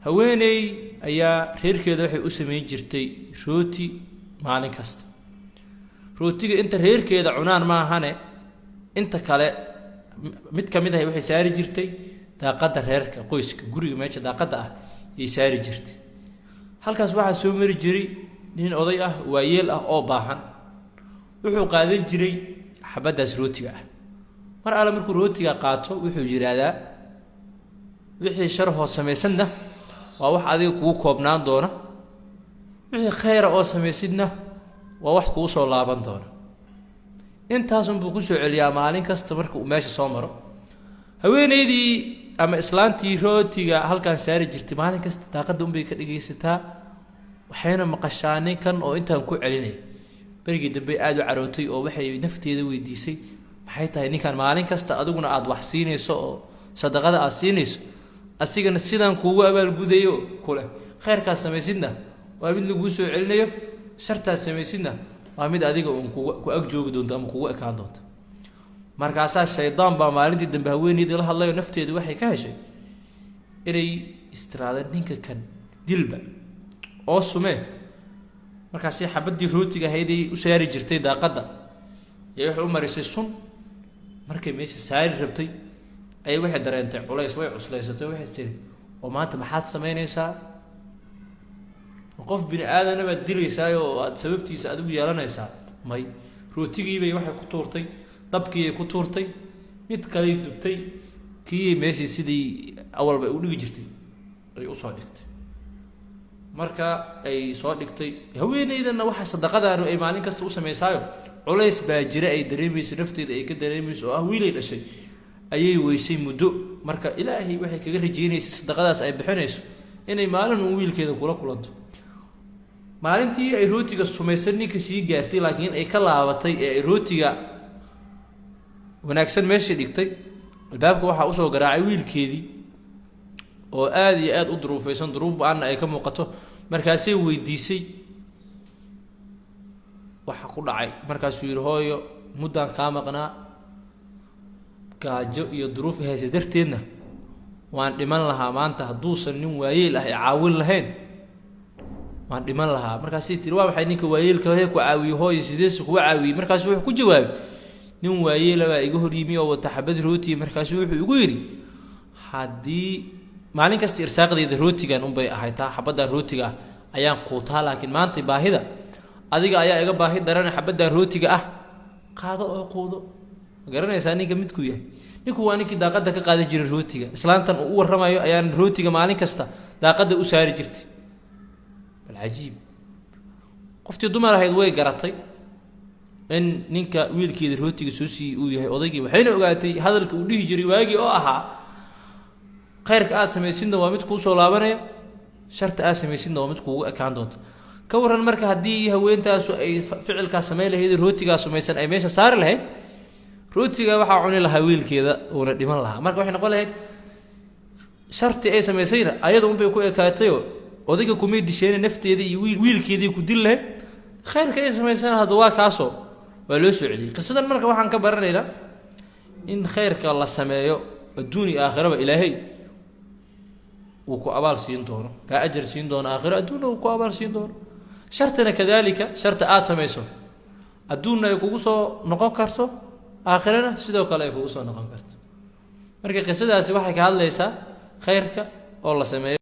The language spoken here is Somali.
haweeney ayaa reerkeeda waxay u sameyn jirtay rooti maalin kasta rootiga inta reerkeeda cunaan ma ahane inta kale mid kamid ah waxay saari jirtay daaqada reerka qoyska guriga meesha daaqada ah ay saari jirtay halkaas waxa soo mari jiray nin oday ah waayeel ah oo baahan wuxuu qaadan jiray xabadaas rootiga ah mar alla markuu rootiga qaato wuxuu yiraahdaa wixii sharxo sameysana waa wax adiga kugu koobnaan doona wixii khayr oo sameysidna waa wax kugu soo laaban doona intaas uu ku soo celiyaa maalin kasta marka uu meesha soo maro haweeneydii ama islaantii rootiga halkan saari jirtay maalin kasta daaqada bay ka dhigaysataa waxayna maqashaanay kan oo intaan ku celinay barigi dambe aad u carootay oo waxay nafteeda weydiisay maxay tahay ninkan maalin kasta adiguna aad wax siinayso oo sadaqada aad siinayso asigana sidaan kuugu abaal gudayo kula khayrka sameysidna waa mid lagu soo celinayo sharta sameysidna waa mid adiga ku ag joogi doonto ama kugu ekaan doonto markaas shaydaan baa maalintii dambe haweeneydii la hadlayo nafteedu waxay ka heshay inay istiraada ninka kan dilba oo sumee markaas xabadii rootiga hayday u saari jirtay daaqada ee wax u marisay sun markay meesha saari rabtay ay waxay dareentay culays way cuslaysatay waxay tiri oo maanta maxaad sameynaysaa qof bini aadana baad dilaysaa oo aad sababtiisa adigu yeelanaysaa may rootigii bay waxay ku tuurtay dabkii ku tuurtay mid kale dubtay kii meeshii sidii awalba u dhigi jirtay ay u soo dhigtay marka ay soo dhigtay haweeneydana waxa sadaqadaanu ay maalin kasta u sameysaayo culays baa jira ay dareemayso nafteeda ay ka dareemayso oo ah wiilay dhashay ayay weysay muddo marka ilaahay waxay kaga rajeynaysaa sadaqadaas ay bixinayso inay maalin uu wiilkeeda kula kulanto maalintii ay rootiga sumaysan ninka sii gaartay laakiin ay ka laabatay ee rootiga wanaagsan meesha dhigtay albaabka waxa uu soo garaacay wiilkeedii oo aad iyo aad u duruufaysan duruuf baan ay ka muuqato markaasay weydiisay waxa ku dhacay markaasuu yiri hooyo muddaan ka maqnaa gaajo iyo duruuf haysa darteedna waan dhiman lahaa maanta haduusan nin waayeel ah caawin lahayn waan dhiman lahaa markaasay tiri waa waxay ninka waayeelka ah ku caawiyo hooyo sidees ku caawiyo markaasuu wuxuu ku jawaabay nin waayeel ah iga hor yimi oo wata xabad rooti markaasuu wuxuu igu yiri hadii maalin kasta irsaaqdeeda rootigan bay ahaytaa xabadan rootiga ayaan quutaa laakiin maanta baahida adiga ayaa iga baahi daran xabadan rootiga ah qaado oo quudo garanaysaa ninka mid ku yahay ninku waa ninkii daaqada ka qaadan jiray rootiga islaantan uu waramayo ayaan rootiga maalin kasta daaqada u saari jirtay bal ajiib qoftii dumar ahayd way garatay in ninka wiilkeeda rootiga soo sii uu yahay odaygii waxayna ogaatay hadalka uu dhihi jiray waagi oo ahaa khayrka aad sameysidna waa mid kuu soo laabanaya sharta aad sameysidna waa mid kuugu ekaan doonto ka waran marka haddii haweentaasu ay ficilkaa sameyn lahayd rootigaa sumaysan ay meesha saari lahayd rootiga waxaa cuni lahaa wiilkeeda uuna dhiman lahaa marka waxay noqon lahayd sharti ay samaysayna ayada unbay ku ekaatayoo odayga kumay disheen nafteeda iyo wiilkeedii ku dil lahayd khayrka ay samaysana hadda waa kaasoo waa loo soo celiyey qisadan marka waxaan ka baranaynaa in khayrka la sameeyo adduun iyo aakhiraba ilaahay uu ku abaal siin doono ka ajar siin doono aakhiro adduunna uu ku abaal siin doono shartana kadalika sharta aad samayso adduunna ay kugu soo noqon karto aakhirana sidoo kale ay kugu soo noqon karto marka qisadaasi waxay ka hadlaysaa khayrka oo la sameeyo